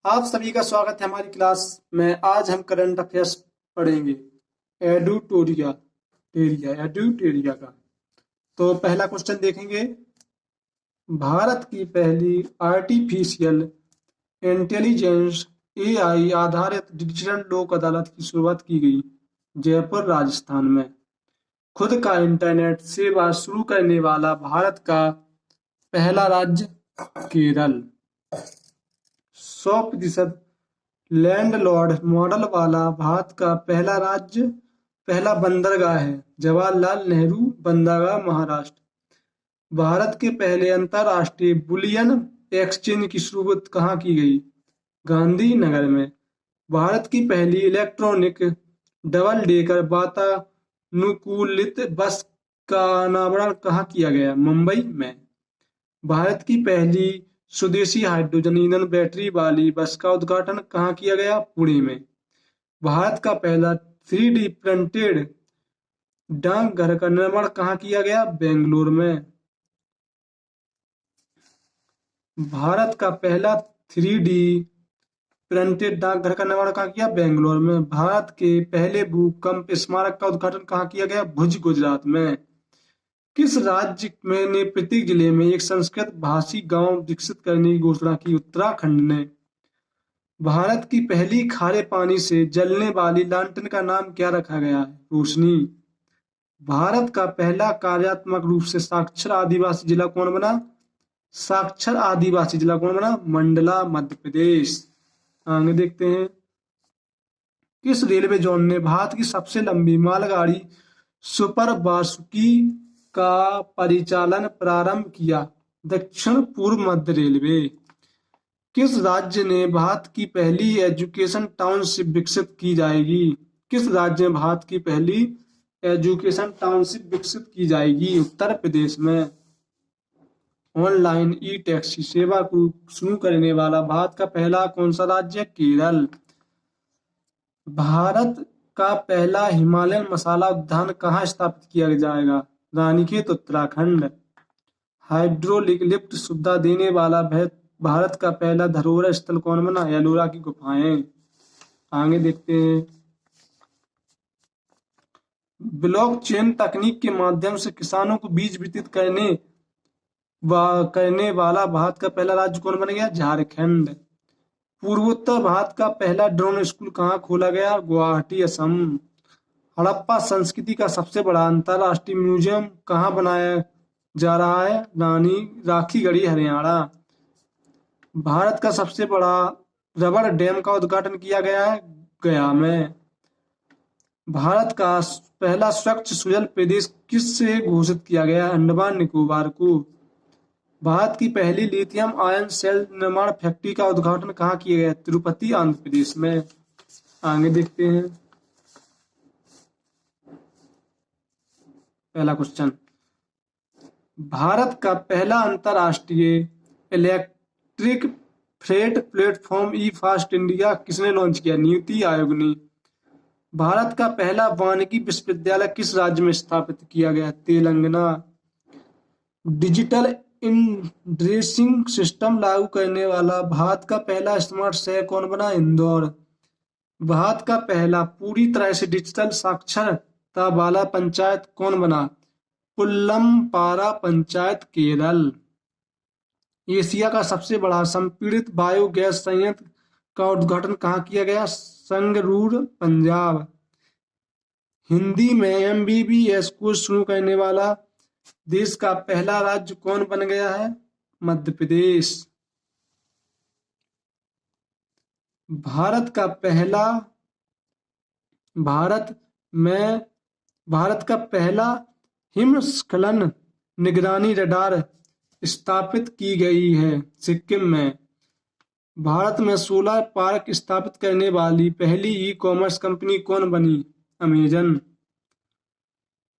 आप सभी का स्वागत है हमारी क्लास में। आज हम करंट अफेयर्स पढ़ेंगे एडुटेरिया का। तो पहला क्वेश्चन देखेंगे। भारत की पहली आर्टिफिशियल इंटेलिजेंस एआई आधारित डिजिटल लोक अदालत की शुरुआत की गई जयपुर राजस्थान में। खुद का इंटरनेट सेवा शुरू करने वाला भारत का पहला राज्य केरल। 100% लैंडलॉर्ड मॉडल वाला भारत का पहला बंदरगाह है जवाहरलाल नेहरू बंदरगाह, महाराष्ट्र। भारत के पहले अंतरराष्ट्रीय बुलियन एक्सचेंज की शुरुआत कहाँ की गई? गांधीनगर में। भारत की पहली इलेक्ट्रॉनिक डबल डेकर वातानुकूलित बस का अनावरण कहाँ किया गया? मुंबई में। भारत की पहली स्वदेशी हाइड्रोजन ईंधन बैटरी वाली बस का उद्घाटन कहाँ किया गया? पुणे में। भारत का पहला 3D प्रिंटेड डाकघर का निर्माण कहाँ किया गया? बेंगलुरु में। भारत का पहला 3D प्रिंटेड डाकघर का निर्माण कहाँ किया? बेंगलुरु में। भारत के पहले भूकंप स्मारक का उद्घाटन कहाँ किया गया? भुज, गुजरात में। किस राज्य में ने प्रत्येक जिले में एक संस्कृत भाषी गांव विकसित करने की घोषणा की? उत्तराखंड ने। भारत की पहली खारे पानी से जलने वाली लालटेन का नाम क्या रखा गया है? रोशनी। भारत का पहला कार्यात्मक रूप से साक्षर आदिवासी जिला कौन बना? मंडला, मध्य प्रदेश। आगे देखते हैं। किस रेलवे जोन ने भारत की सबसे लंबी मालगाड़ी सुपर बासुकी का परिचालन प्रारंभ किया? दक्षिण पूर्व मध्य रेलवे। किस राज्य ने भारत की पहली एजुकेशन टाउनशिप विकसित की जाएगी? किस राज्य में भारत की पहली एजुकेशन टाउनशिप विकसित की जाएगी? उत्तर प्रदेश में। ऑनलाइन ई टैक्सी सेवा को शुरू करने वाला भारत का पहला कौन सा राज्य? केरल। भारत का पहला हिमालयन मसाला उद्यान कहाँ स्थापित किया जाएगा? रानीखेत, उत्तराखंड। हाइड्रोलिक लिफ्ट सुविधा देने वाला भारत का पहला धरोहर स्थल कौन बना? एलोरा की गुफाएं। आगे देखते हैं। ब्लॉकचेन तकनीक के माध्यम से किसानों को बीज वितरित करने वाला भारत का पहला राज्य कौन बन गया? झारखंड। पूर्वोत्तर भारत का पहला ड्रोन स्कूल कहाँ खोला गया? गुवाहाटी, असम। हड़प्पा संस्कृति का सबसे बड़ा अंतरराष्ट्रीय म्यूजियम कहाँ बनाया जा रहा है? राखीगढ़ी, हरियाणा। भारत का सबसे बड़ा रबड़ डैम का उद्घाटन किया गया है गया में। भारत का पहला स्वच्छ सुजल प्रदेश किससे घोषित किया गया? अंडमान निकोबार को। भारत की पहली लिथियम आयन सेल निर्माण फैक्ट्री का उद्घाटन कहाँ किया गया? तिरुपति, आंध्र प्रदेश में। आगे देखते हैं। पहला क्वेश्चन। भारत का पहला अंतरराष्ट्रीय इलेक्ट्रिक फ्रेट प्लेटफॉर्म ई फास्ट इंडिया किसने लॉन्च किया? नीति आयोग ने। भारत का पहला वानिकी विश्वविद्यालय किस राज्य में स्थापित किया गया? तेलंगाना। डिजिटल इंड्रेसिंग सिस्टम लागू करने वाला भारत का पहला स्मार्ट शहर कौन बना? इंदौर। भारत का पहला पूरी तरह से डिजिटल साक्षरता वाला पंचायत कौन बना? पुल्लमपारा पंचायत, केरल। एशिया का सबसे बड़ा संपीड़ित बायोगैस संयंत्र का उद्घाटन कहाँ किया गया? संगरूर, पंजाब। हिंदी में एमबीबीएस कोर्स शुरू करने वाला देश का पहला राज्य कौन बन गया है? मध्य प्रदेश। भारत का पहला हिमस्खलन निगरानी रडार स्थापित की गई है सिक्किम में। भारत में सोलर पार्क स्थापित करने वाली पहली ई कॉमर्स कंपनी कौन बनी? अमेजन।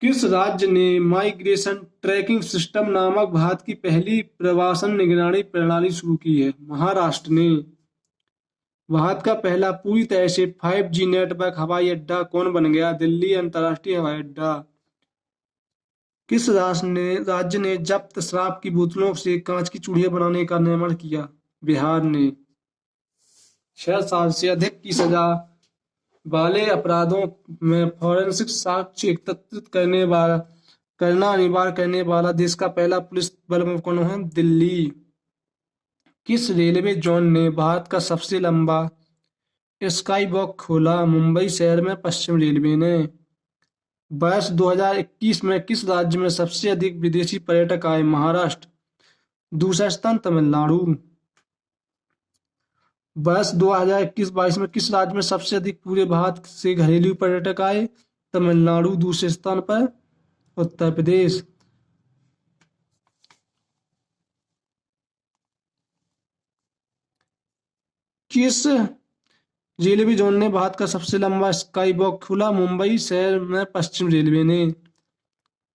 किस राज्य ने माइग्रेशन ट्रैकिंग सिस्टम नामक भारत की पहली प्रवासन निगरानी प्रणाली शुरू की है? महाराष्ट्र ने। भारत का पहला पूरी तरह से 5G नेटवर्क हवाई अड्डा कौन बन गया? दिल्ली अंतर्राष्ट्रीय हवाई अड्डा। किस राज्य ने जब्त शराब की बोतलों से कांच की चूड़ियां बनाने का निर्माण किया? बिहार ने। 6 साल से अधिक की सजा वाले अपराधों में फॉरेंसिक साक्ष्य एकत्रित करना अनिवार्य करने वाला देश का पहला पुलिस बल कौन है? दिल्ली। किस रेलवे जोन ने भारत का सबसे लंबा स्काई वॉक खोला? मुंबई शहर में पश्चिम रेलवे ने। वर्ष 2021 में किस राज्य में सबसे अधिक विदेशी पर्यटक आए? महाराष्ट्र। दूसरा स्थान तमिलनाडु। वर्ष 2021-22 में किस राज्य में सबसे अधिक पूरे भारत से घरेलू पर्यटक आए? तमिलनाडु। दूसरे स्थान पर उत्तर प्रदेश। किस रेलवे जोन ने भारत का सबसे लंबा स्काई वॉक खोला? मुंबई शहर में पश्चिम रेलवे ने।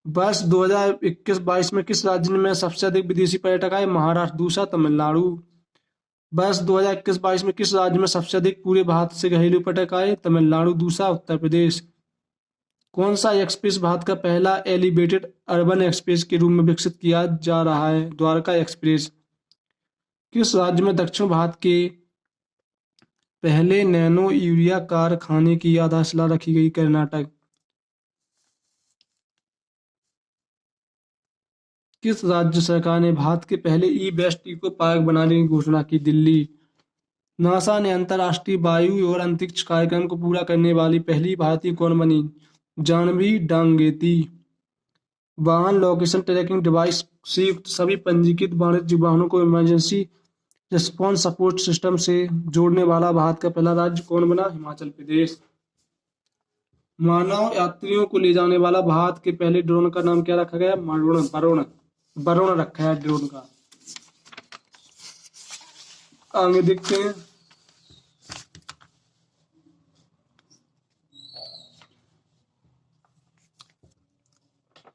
वर्ष 2021-22 में किस राज्य में सबसे अधिक विदेशी पर्यटक आए? महाराष्ट्र। दूसरा तमिलनाडु। वर्ष 2021-22 में किस राज्य में सबसे अधिक पूरे भारत से घरेलू पर्यटक आए? तमिलनाडु। दूसरा उत्तर प्रदेश। कौन सा एक्सप्रेस भारत का पहला एलिवेटेड अर्बन एक्सप्रेस के रूप में विकसित किया जा रहा है? द्वारका एक्सप्रेस। किस राज्य में दक्षिण भारत के पहले नैनो यूरिया कारखाने की आधारशिला रखी गई? कर्नाटक। किस राज्य सरकार ने भारत के पहले ई वेस्ट इको पार्क बनाने की घोषणा की? दिल्ली। नासा ने अंतर्राष्ट्रीय वायु और अंतरिक्ष कार्यक्रम को पूरा करने वाली पहली भारतीय कौन बनी? जानवी डांगेती। वाहन लोकेशन ट्रैकिंग डिवाइस से युक्त सभी पंजीकृत वाणिज्यिक वाहनों को इमरजेंसी रिस्पॉन्स सपोर्ट सिस्टम से जोड़ने वाला भारत का पहला राज्य कौन बना? हिमाचल प्रदेश। मानव यात्रियों को ले जाने वाला भारत के पहले ड्रोन का नाम क्या रखा गया? वरुण। वरुण रखा है ड्रोन का। आगे देखते हैं।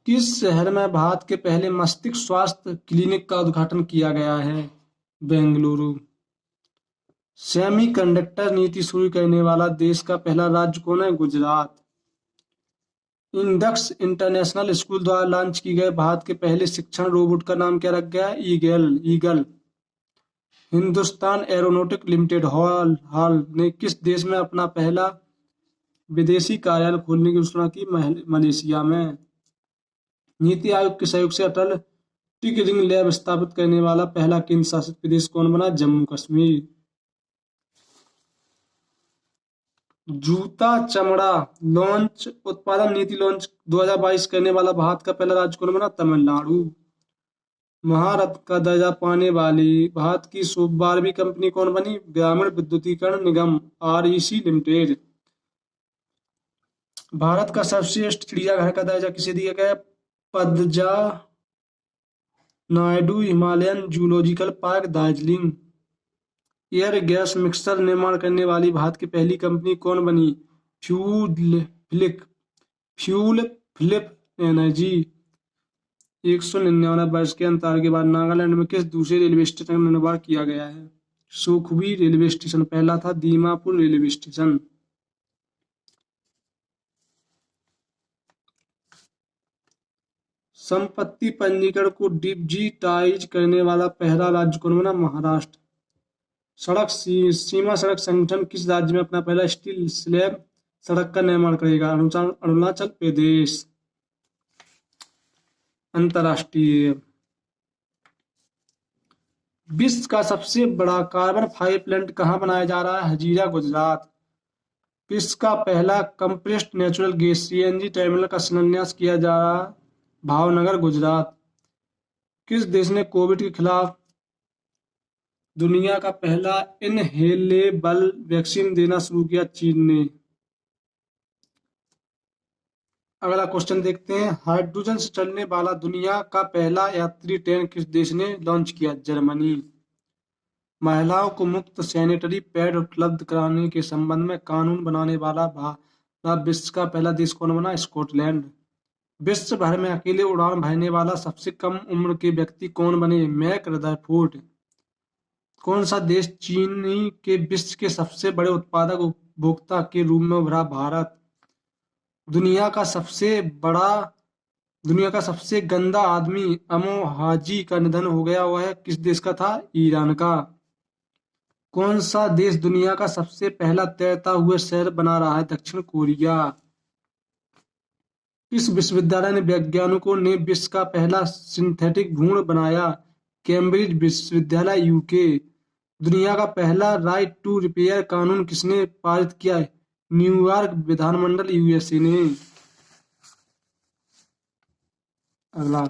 किस शहर में भारत के पहले मस्तिष्क स्वास्थ्य क्लिनिक का उद्घाटन किया गया है? बेंगलुरु। सेमीकंडक्टर नीति शुरू करने वाला देश का पहला राज्य कौन है? गुजरात। इंडक्स इंटरनेशनल स्कूल द्वारा लॉन्च की गए भारत के पहले शिक्षण रोबोट का नाम क्या रखा गया? ईगल। हिंदुस्तान एरोनॉटिक लिमिटेड हाल ने किस देश में अपना पहला विदेशी कार्यालय खोलने की घोषणा की? मलेशिया में। नीति आयोग के सहयोग से अटल टिंकरिंग लैब स्थापित करने वाला पहला केंद्र शासित प्रदेश कौन बना? जम्मू कश्मीर। जूता चमड़ा लॉन्च उत्पादन नीति लॉन्च 2022 करने वाला भारत का पहला राज्य कौन बना? तमिलनाडु। महारत्न का दर्जा पाने वाली भारत की 12वीं कंपनी कौन बनी? ग्रामीण विद्युतीकरण निगम आरईसी लिमिटेड। भारत का सर्वश्रेष्ठ चिड़ियाघर का दर्जा किसे दिया गया? Padmaja Naidu Himalayan zoological park Darjeeling. Air gas mixer निर्माण करने वाली भारत की पहली कंपनी कौन बनी? Fuel flip energy. 199 वर्ष के अंतराल के बाद नागालैंड में किस दूसरे रेलवे स्टेशन का निर्माण किया गया है? सुखबी रेलवे स्टेशन। पहला था दीमापुर रेलवे स्टेशन। संपत्ति पंजीकरण को डिजिटाइज करने वाला पहला राज्य कौन बना? महाराष्ट्र। सीमा सड़क संगठन किस राज्य में अपना पहला स्टील स्लैब सड़क का निर्माण करेगा? अरुणाचल प्रदेश। अंतरराष्ट्रीय। विश्व का सबसे बड़ा कार्बन फाइबर प्लांट कहाँ बनाया जा रहा है? हजीरा, गुजरात। विश्व का पहला compressed natural gas CNG terminal का शिलान्यास किया जा रहा है? भावनगर, गुजरात। किस देश ने कोविड के खिलाफ दुनिया का पहला इनहेलेबल वैक्सीन देना शुरू किया? चीन ने। अगला क्वेश्चन देखते हैं। हाइड्रोजन से चलने वाला दुनिया का पहला यात्री ट्रेन किस देश ने लॉन्च किया? जर्मनी। महिलाओं को मुफ्त सैनिटरी पैड उपलब्ध कराने के संबंध में कानून बनाने वाला भारत विश्व का पहला देश कौन बना? स्कॉटलैंड। विश्व भर में अकेले उड़ान भरने वाला सबसे कम उम्र के व्यक्ति कौन बने? मैक रदरफोर्ड। कौन सा देश चीनी के विश्व के सबसे बड़े उत्पादक उपभोक्ता के रूप में उभरा? भारत। दुनिया का सबसे गंदा आदमी अमो हाजी का निधन हो गया। वह किस देश का था? ईरान का। कौन सा देश दुनिया का सबसे पहला तैरता हुआ शहर बना रहा है? दक्षिण कोरिया। किस विश्वविद्यालय ने वैज्ञानिकों ने विश्व का पहला सिंथेटिक भ्रूण बनाया? कैम्ब्रिज विश्वविद्यालय, यूके। दुनिया का पहला राइट टू रिपेयर कानून किसने पारित किया है? न्यूयॉर्क विधानमंडल, यूएसए ने। अगला,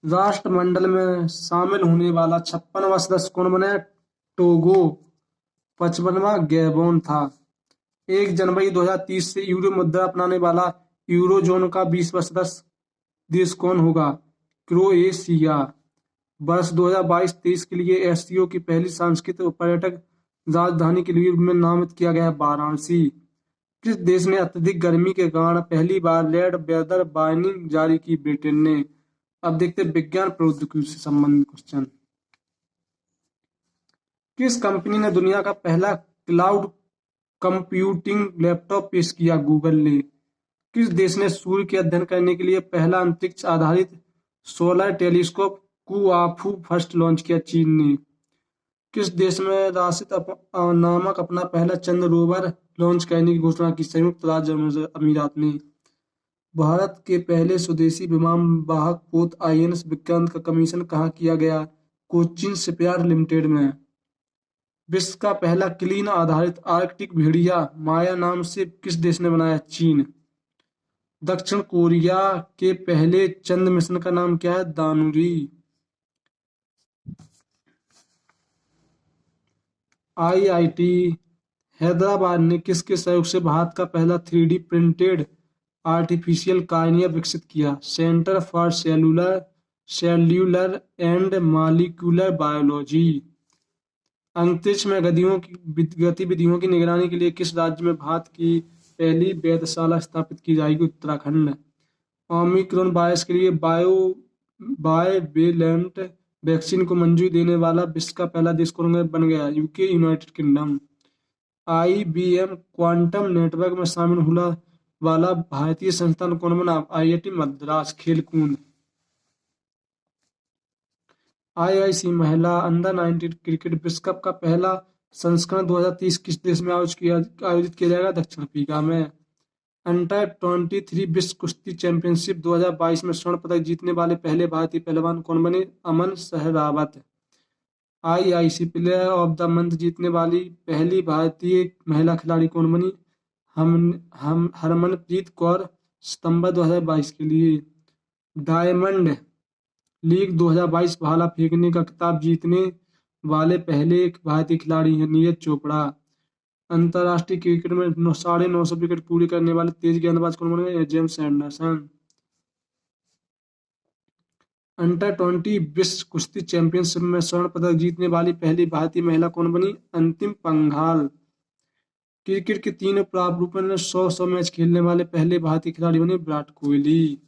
राष्ट्रमंडल में शामिल होने वाला 56वां सदस्य कौन बना? टोगो। 55वां गैबोन था। 1 जनवरी 2030 से यूरो मुद्रा अपनाने वाला यूरोजोन का 20वां सदस्य देश कौन होगा? क्रोएशिया। वर्ष 2022-23 के लिए एससीओ की पहली सांस्कृतिक और पर्यटक राजधानी के लिए में नामित किया गया है वाराणसी। किस देश ने अत्यधिक गर्मी के कारण पहली बार रेड वेदर वार्निंग जारी की? ब्रिटेन ने। अब देखते हैं विज्ञान प्रौद्योगिकी से संबंधित क्वेश्चन। किस कंपनी ने दुनिया का पहला क्लाउड कंप्यूटिंग लैपटॉप पेश किया? गूगल ने। किस देश ने सूर्य के अध्ययन करने के लिए पहला अंतरिक्ष आधारित सोलर टेलीस्कोप कुआफू फर्स्ट लॉन्च किया? चीन ने। किस देश में राशिद नामक अपना पहला चंद्र रोवर लॉन्च करने की घोषणा की? संयुक्त राज्य अमीरात ने। भारत के पहले स्वदेशी विमान वाहक पोत आईएनएस विक्रांत का कमीशन कहाँ किया गया? कोचीन शिपयार्ड लिमिटेड में। विश्व का पहला क्लीन आधारित आर्कटिक भेड़िया माया नाम से किस देश ने बनाया? चीन। दक्षिण कोरिया के पहले चंद्र मिशन का नाम क्या है? दानुरी। आईआईटी हैदराबाद ने किसके सहयोग से भारत का पहला 3D प्रिंटेड आर्टिफिशियल कार्निया विकसित किया? Centre for cellular and molecular biology. अंतरिक्ष में गतिविधियों की निगरानी के लिए किस राज्य में भारत की पहली वेधशाला स्थापित की जाएगी? उत्तराखंड। ओमिक्रॉन वायरस के लिए बायवेलेंट वैक्सीन को मंजूरी देने वाला विश्व का पहला देश कौन बन गया? UK, United kingdom. IBM quantum network में शामिल होने वाला भारतीय संस्थान कौन बना? आईआईटी मद्रास। खेलकूद। आईआईसी महिला अंडर 19 क्रिकेट विश्व कप का पहला संस्करण 2030 किस देश में आयोजित किया जाएगा? दक्षिण अफ्रीका में। अंडर 23 विश्व कुश्ती चैंपियनशिप 2022 में स्वर्ण पदक जीतने वाले पहले भारतीय पहलवान कौन बने? Aman Sehrawat. IIC player of the month जीतने वाली पहली भारतीय महिला खिलाड़ी कौन बनी? हम हरमनप्रीत कौर, सितंबर 2022 के लिए। डायमंड लीग 2022 भाला फेंकने का खिताब जीतने वाले पहले एक भारतीय खिलाड़ी हैं नीरज चोपड़ा। अंतर्राष्ट्रीय क्रिकेट में 950 विकेट पूरे करने वाले तेज गेंदबाज कौन बने? James Anderson. अंडर 20 विश्व कुश्ती चैंपियनशिप में स्वर्ण पदक जीतने वाली पहली भारतीय महिला कौन बनी? अंतिम पंघाल। क्रिकेट के 3 प्रारूपों में 100 मैच खेलने वाले पहले भारतीय खिलाड़ी बने? विराट कोहली।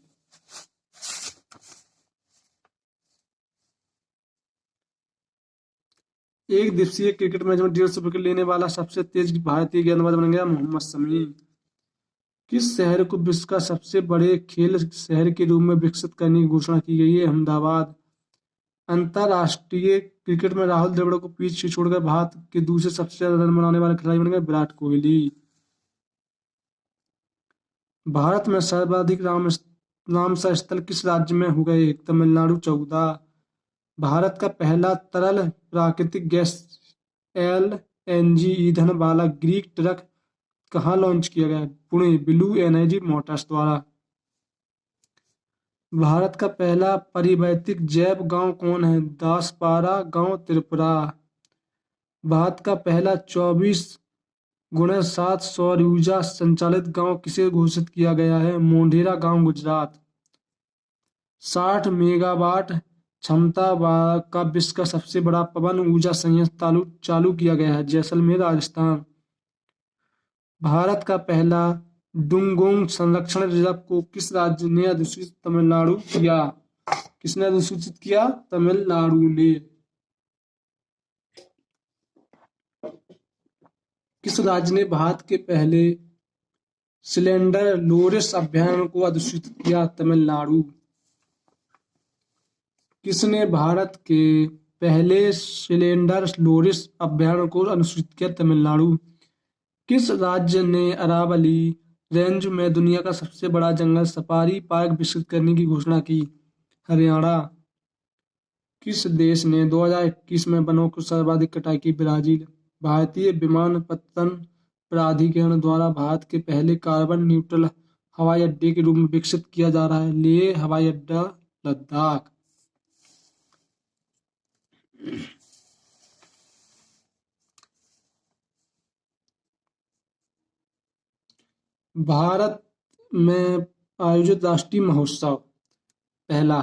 एक दिवसीय क्रिकेट मैच में 150 विकेट लेने वाला सबसे तेज भारतीय गेंदबाज बन गया मोहम्मद शमी। किस शहर को विश्व का सबसे बड़े खेल शहर के रूप में विकसित करने की घोषणा की गई है? अहमदाबाद। अंतर्राष्ट्रीय क्रिकेट में राहुल द्रविड़ को पीछे छोड़कर भारत के दूसरे सबसे ज्यादा रन बनाने वाले खिलाड़ी बन गए विराट कोहली। भारत में सर्वाधिक रामसर स्थल किस राज्य में हो गए? तमिलनाडु 14। भारत का पहला तरल प्राकृतिक गैस एलएनजी ईंधन वाला ग्रीक ट्रक कहाँ लॉन्च किया गया? पुणे, ब्लू एनर्जी मोटर्स द्वारा। भारत का पहला परिवर्तित जैव गांव कौन है? दासपारा गांव, त्रिपुरा। भारत का पहला 24x7 सौर ऊर्जा संचालित गांव किसे घोषित किया गया है? मोढेरा गांव, गुजरात। 60 मेगावाट क्षमता का विश्व का सबसे बड़ा पवन ऊर्जा संयंत्र चालू किया गया है जैसलमेर, राजस्थान। भारत का पहला डुंगोंग संरक्षण रिजर्व को किस राज्य ने अधिसूचित? तमिलनाडु किया। किसने अधिसूचित किया? तमिलनाडु ने। किस राज्य ने भारत के पहले सिलेंडर लोरिस अभयारण्य को अधिसूचित किया? तमिलनाडु। किसने भारत के पहले सिलेंडर लोरिस अभयारण्य को अनुसूचित किया? तमिलनाडु। किस राज्य ने अरावली रेंज में दुनिया का सबसे बड़ा जंगल सफारी पार्क विकसित करने की घोषणा की? हरियाणा। किस देश ने 2021 में वनों की सर्वाधिक कटाई की? ब्राजील। भारतीय विमानपत्तन प्राधिकरण द्वारा भारत के पहले कार्बन न्यूट्रल हवाई अड्डे के रूप में विकसित किया जा रहा है लेह हवाई अड्डा, लद्दाख। भारत में आयोजित राष्ट्रीय महोत्सव। पहला,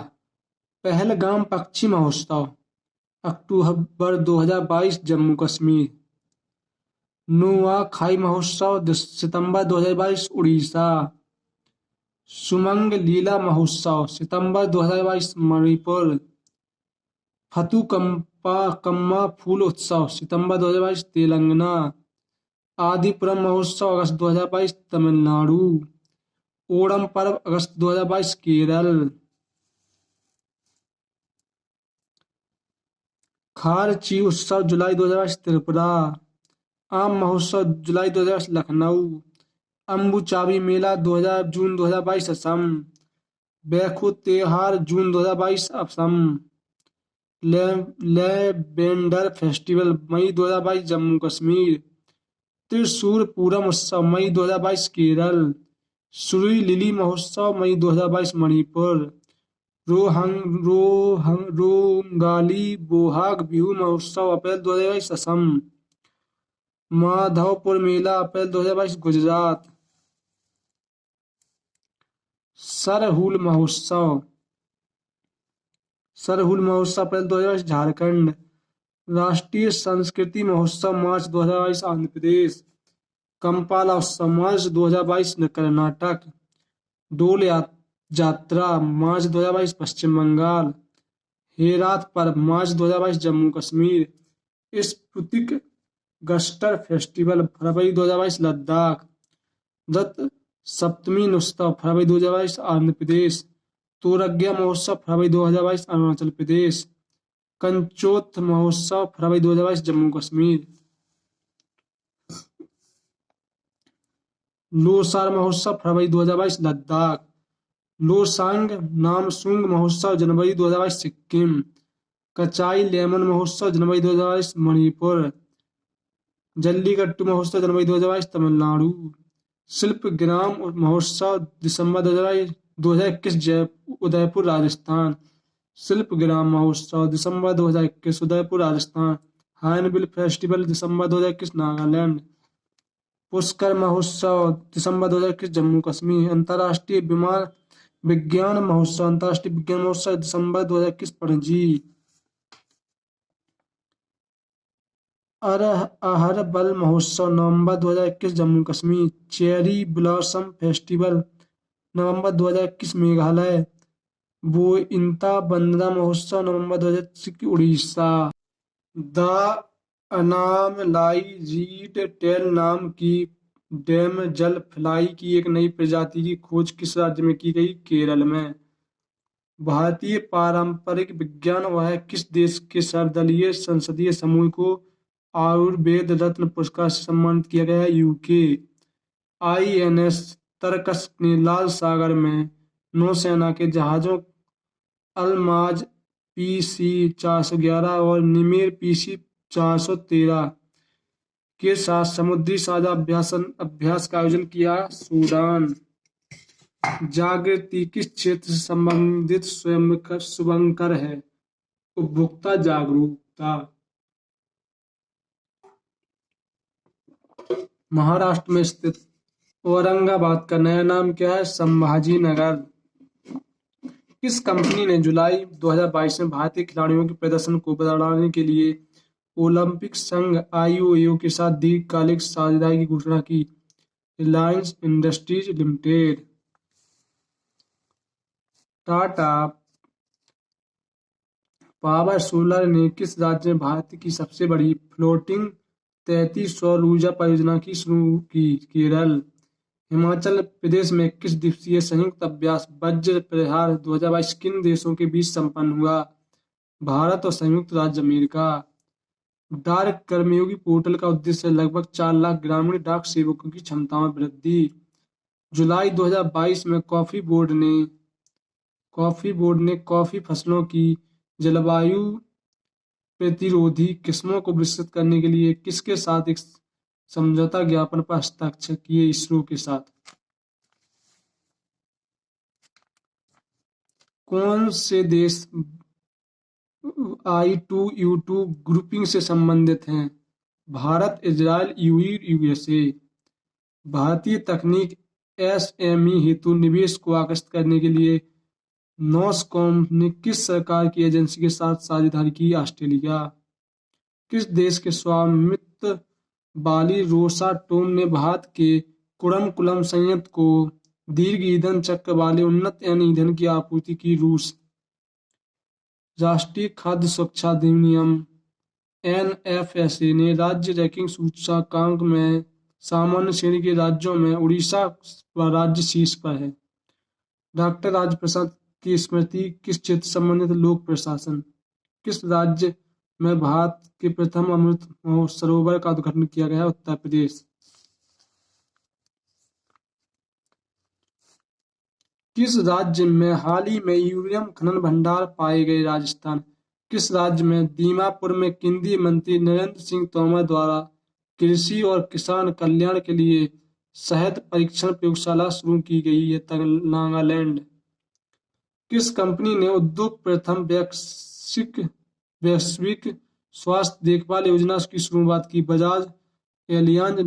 पहलगाम पक्षी महोत्सव, अक्टूबर 2022, जम्मू कश्मीर। नुआखाई महोत्सव, सितंबर 2022, उड़ीसा। सुमंग लीला महोत्सव, सितंबर 2022, मणिपुर। फतुकम्पा कम्मा फूल उत्सव, सितंबर 2022, तेलंगाना। आदिपुरम महोत्सव, अगस्त 2022, तमिलनाडु। ओणम पर्व, अगस्त 2022, केरल। खारची उत्सव, जुलाई 2022, त्रिपुरा। आम महोत्सव, जुलाई 2022, लखनऊ। अम्बुचाबी मेला जून 2022, असम। बैखु त्योहार, जून 2022, असम। लेवेंडर फेस्टिवल, मई 2022, जम्मू कश्मीर। त्रिशूर पूरम उत्सव, मई 2022, केरल। सुरुई लिली महोत्सव, मई 2022, मणिपुर। रोंगाली बोहाग बिहू महोत्सव, अप्रैल 2022, असम। माधवपुर मेला, अप्रैल 2022, गुजरात। सरहुल महोत्सव, अप्रैल 2022, झारखंड। राष्ट्रीय संस्कृति महोत्सव, मार्च 2022, आंध्र प्रदेश। कंपाला उत्सव, मार्च 2022, कर्नाटक। डोल यात्रा, मार्च 2022, पश्चिम बंगाल। हेरात पर्व, मार्च 2022, जम्मू कश्मीर। स्पुतिक गस्टर फेस्टिवल, फरवरी 2022, लद्दाख। रथ सप्तमी उत्सव, फरवरी 2022, आंध्र प्रदेश। तोरग्या महोत्सव, फरवरी 2022, अरुणाचल प्रदेश। कंचोत महोत्सव, फरवरी 2022, जम्मू कश्मीर। लोसार महोत्सव, फरवरी 2022, लद्दाख। लोसांग नामसूंग महोत्सव, जनवरी 2022, सिक्किम। कचाई लेमन महोत्सव, जनवरी 2022, मणिपुर। जल्लीकट्टू महोत्सव, जनवरी 2022, तमिलनाडु। शिल्पग्राम महोत्सव, दिसंबर 2021, उदयपुर, राजस्थान। शिल्पग्राम महोत्सव, दिसंबर 2021, उदयपुर, राजस्थान। हार्नबिल फेस्टिवल, दिसंबर 2021, नागालैंड। पुष्कर महोत्सव, दिसंबर 2021, जम्मू कश्मीर। अंतर्राष्ट्रीय विज्ञान महोत्सव, दिसंबर 2021, पणजी। अहरबल महोत्सव, नवंबर 2021, Jammu Kashmir. Cherry blossom festival, नवंबर 2021, मेघालय। बोइंता बंदरा महोत्सव, नवंबर 2021, Orissa. The Anamalai reed tail नाम की डैमजल फ्लाई की एक नई प्रजाति की खोज किस राज्य में की गई? केरल में। भारतीय पारंपरिक विज्ञान वह किस देश के सर्वदलीय संसदीय समूह को आयुर्वेद रत्न पुरस्कार से सम्मानित किया गया है? यूके। आईएनएस तरकस ने लाल सागर में नौसेना के जहाजों अल्माज पीसी 411 और निमेर पीसी 413 के साथ समुद्री साझा अभ्यास का आयोजन किया। सूडान। जागृति किस क्षेत्र से संबंधित शुभंकर है? उपभोक्ता जागरूकता। महाराष्ट्र में स्थित औरंगाबाद का नया नाम क्या है? संभाजी नगर। किस कंपनी ने जुलाई 2022 में भारतीय खिलाड़ियों के प्रदर्शन को बढ़ाने के लिए ओलंपिक संघ आईओए के साथ दीर्घकालिक साझेदारी की घोषणा की? Reliance industries limited. Tata power solar ने किस राज्य में भारत की सबसे बड़ी फ्लोटिंग 33 सौर ऊर्जा परियोजना की शुरू की? केरल। हिमाचल प्रदेश में 21 दिवसीय संयुक्त अभ्यास वज्र प्रहार 2022 किन देशों के बीच संपन्न हुआ? भारत और संयुक्त राज्य अमेरिका। डाक कर्मयोगी पोर्टल का उद्देश्य लगभग 4 लाख ग्रामीण डाक सेवकों की क्षमता में वृद्धि। जुलाई 2022 में कॉफी बोर्ड ने कॉफी फसलों की जलवायु प्रतिरोधी किस्मों को विकसित करने के लिए किसके साथ एक समझौता ज्ञापन पर हस्ताक्षर किए? इसरो के साथ। कौन से देश I2U2 ग्रुपिंग से संबंधित हैं? Bharat, Israel, UAE, USA. भारतीय तकनीक एसएमई हेतु निवेश को आकर्षित करने के लिए नॉसकॉम ने किस सरकार की एजेंसी के साथ साझेदारी की? ऑस्ट्रेलिया। किस देश के स्वामित्व वाली रोसाटोम ने भारत के कुडमुकुलम संयंत्र को दीर्घ ईंधन चक्र वाले उन्नत ईंधन की आपूर्ति की? रूस। राष्ट्रीय खाद्य सुरक्षा अधिनियम एनएफएसए ने राज्य रैंकिंग सूचकांक में सामान्य श्रेणी के राज्यों में उड़ीसा व राज्य शीर्ष पर है। डॉक्टर राजेंद्र प्रसाद की स्मृति किस क्षेत्र से संबंधित? लोक प्रशासन। किस राज्य में भारत के प्रथम अमृत सरोवर का उद्घाटन किया गया? उत्तर प्रदेश। किस राज्य में हाल ही में यूरेनियम खनन भंडार पाए गए? राजस्थान। किस राज्य में दीमापुर में केंद्रीय मंत्री नरेंद्र सिंह तोमर द्वारा कृषि और किसान कल्याण के लिए शहद परीक्षण प्रयोगशाला शुरू की गई है? नागालैंड। किस कंपनी ने उद्योग प्रथम वैश्विक स्वास्थ्य देखभाल योजना की शुरुआत की? Bajaj Allianz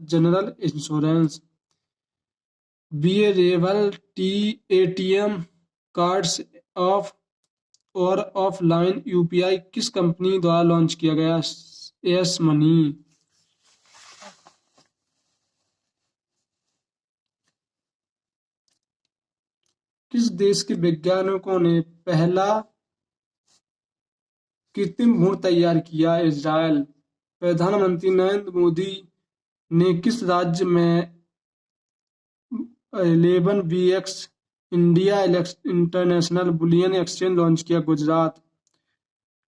general insurance. Wearable ATM cards और ऑफलाइन यूपीआई किस कंपनी द्वारा लॉन्च किया गया? Yes money. किस देश के वैज्ञानिकों ने पहला कृत्रिम भ्रूण तैयार किया? इजराइल। प्रधानमंत्री नरेंद्र मोदी ने किस राज्य में 11BX India international bullion exchange launch किया? गुजरात।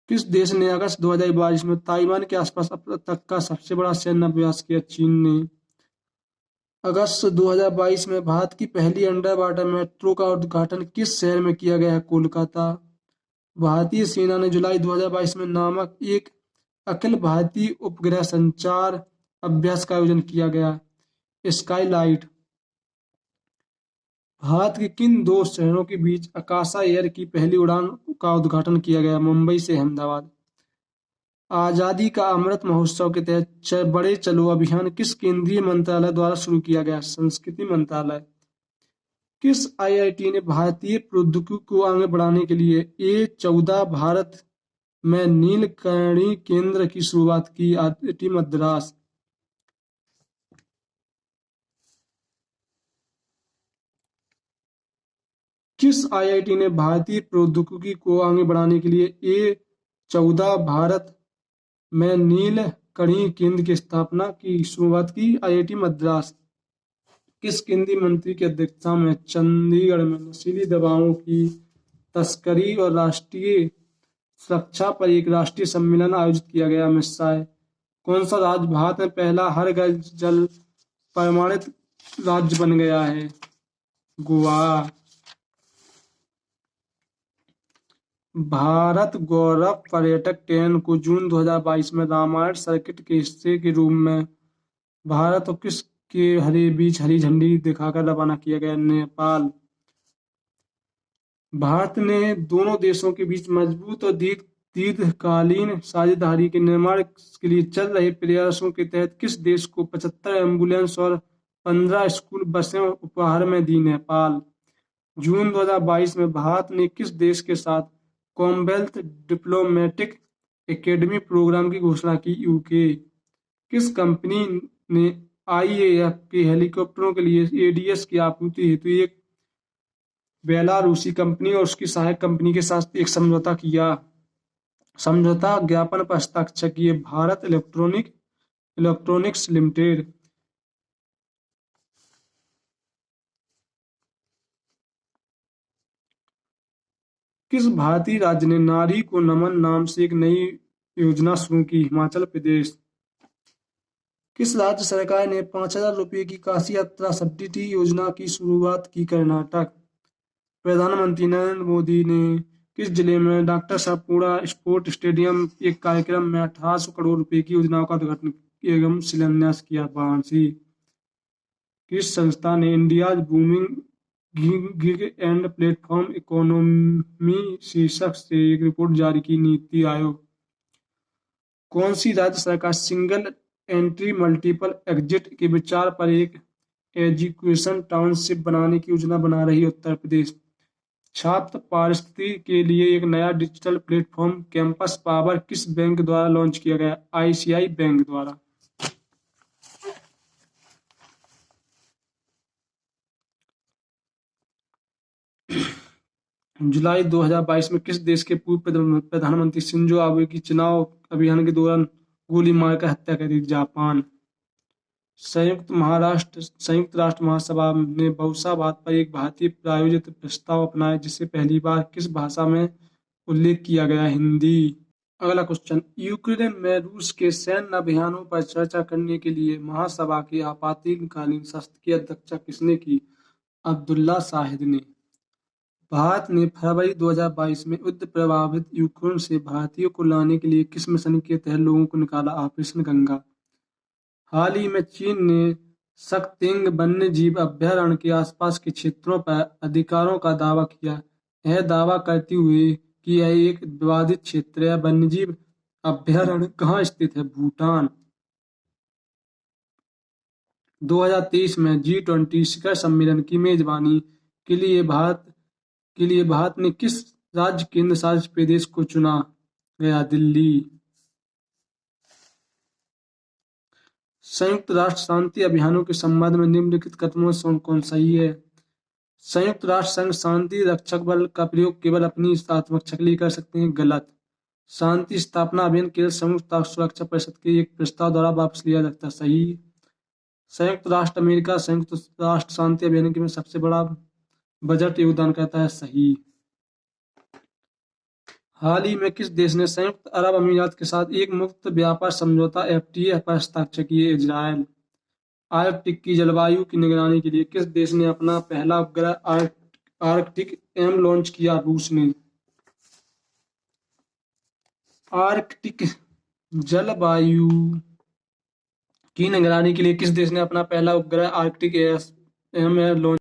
किस देश ने अगस्त 2022 में ताइवान के आसपास अब तक का सबसे बड़ा सैन्य अभ्यास किया? चीन ने। अगस्त 2022 में भारत की पहली अंडर वाटर मेट्रो का उद्घाटन किस शहर में किया गया है? कोलकाता। भारतीय सेना ने जुलाई 2022 में नामक एक अखिल भारतीय उपग्रह संचार अभ्यास का आयोजन किया गया? स्काईलाइट। भारत के किन दो शहरों के बीच आकाशा एयर की पहली उड़ान का उद्घाटन किया गया? मुंबई से अहमदाबाद। आजादी का अमृत महोत्सव के तहत बड़े चलो अभियान किस केंद्रीय मंत्रालय द्वारा शुरू किया गया? संस्कृति मंत्रालय। किस आईआईटी ने भारतीय प्रौद्योगिकी को आगे बढ़ाने के लिए A14 भारत में नीलकर्णी केंद्र की शुरुआत की? IIT मद्रास। किस आईआईटी ने भारतीय प्रौद्योगिकी को आगे बढ़ाने के लिए A14 भारत में नीलकणी केंद्र की स्थापना की शुरुआत की? IIT मद्रास। किस केंद्रीय मंत्री की अध्यक्षता में चंडीगढ़ में नशीली दवाओं की तस्करी और राष्ट्रीय सुरक्षा पर एक राष्ट्रीय सम्मेलन आयोजित किया गया? अमित शाह। कौन सा राज्य भारत में पहला हर घर जल प्रमाणित राज्य बन गया है? गोवा। भारत गौरव पर्यटक ट्रेन को जून 2022 में रामायण सर्किट के हिस्से के रूप में भारत और किस के बीच हरी झंडी दिखाकर रवाना किया गया? नेपाल। भारत ने दोनों देशों के बीच मजबूत और दीर्घकालीन साझेदारी के निर्माण के लिए चल रहे प्रयासों के तहत किस देश को 75 एम्बुलेंस और 15 स्कूल बसें उपहार में दी? नेपाल। जून 2022 में भारत ने किस देश के साथ कॉमनवेल्थ डिप्लोमेटिक एकेडमी प्रोग्राम की घोषणा की? यूके। किस कंपनी ने आईएएफ के हेलीकॉप्टरों के लिए एडीएस की आपूर्ति हेतु एक बेलारूसी कंपनी और उसकी सहायक कंपनी के साथ एक समझौता किया? समझौता ज्ञापन पर हस्ताक्षर किए? Bharat electronics limited. किस भारतीय राज्य ने नारी को नमन नाम से एक नई योजना शुरू की? हिमाचल प्रदेश। किस राज्य सरकार ने 5,000 रुपये की काशी यात्रा सब्सिडी योजना की शुरुआत की? कर्नाटक। प्रधानमंत्री नरेंद्र मोदी ने किस जिले में डॉक्टर साहब स्पोर्ट स्टेडियम एक कार्यक्रम में 1800 करोड़ रुपए की योजनाओं का उद्घाटन एवं शिलान्यास किया? वाराणसी। किस संस्था ने India booming gig and platform economy शीर्षक से एक रिपोर्ट जारी की? नीति आयोग। कौन सी राज्य सरकार सिंगल एंट्री मल्टीपल एग्जिट के विचार पर एक एजुकेशन टाउनशिप बनाने की योजना बना रही है? उत्तर प्रदेश। छात्र पारिस्थितिकी के लिए एक नया डिजिटल प्लेटफॉर्म कैंपस पावर किस बैंक द्वारा लॉन्च किया गया? आईसीआई बैंक द्वारा। जुलाई 2022 में किस देश के पूर्व प्रधानमंत्री शिंजो आबे की चुनाव अभियान के दौरान गोली मारकर हत्या कर दी? जापान। संयुक्त राष्ट्र महासभा ने बहुभाषावाद पर एक भारतीय प्रायोजित प्रस्ताव अपनाया जिसे पहली बार किस भाषा में उल्लेख किया गया? हिंदी। अगला क्वेश्चन, यूक्रेन में रूस के सैन्य अभियानों पर चर्चा करने के लिए महासभा की आपातकालीन सत्र की अध्यक्षता किसने की? अब्दुल्ला शाहिद ने। भारत ने फरवरी 2022 में युद्ध प्रभावित यूक्रेन से भारतीयों को लाने के लिए किस मिशन के तहत लोगों को निकाला? ऑपरेशन गंगा। हाल ही में चीन ने शक्तिंग वन्यजीव अभयारण्य के आसपास के क्षेत्रों पर अधिकारों का दावा किया। यह दावा करते हुए कि यह एक विवादित क्षेत्र है। वन्यजीव अभयारण्य कहाँ स्थित है? भूटान। 2023 में G20 शिखर सम्मेलन की मेजबानी के लिए भारत ने किस राज्य केंद्र शासित प्रदेश को चुना गया? दिल्ली। संयुक्त राष्ट्र शांति अभियानों के संबंध में निम्नलिखित कथनों में कौन सही है? संयुक्त राष्ट्र संघ शांति रक्षक बल का प्रयोग केवल अपनी आत्मरक्षा के लिए कर सकते हैं? गलत। शांति स्थापना अभियान केवल संयुक्त राष्ट्र सुरक्षा परिषद के एक प्रस्ताव द्वारा वापस लिया जाता है? सही। संयुक्त राष्ट्र अमेरिका संयुक्त राष्ट्र शांति अभियान में सबसे बड़ा बजट योगदान करता है? सही। हाल ही में किस देश ने संयुक्त अरब अमीरात के साथ एक मुक्त व्यापार समझौता एफटीए पर हस्ताक्षर किए? इजरायल। आर्कटिक की जलवायु की निगरानी के लिए किस देश ने अपना पहला उपग्रह आर्कटिक एम लॉन्च किया? रूस ने। आर्कटिक जलवायु की निगरानी के लिए किस देश ने अपना पहला उपग्रह आर्कटिक एम लॉन्च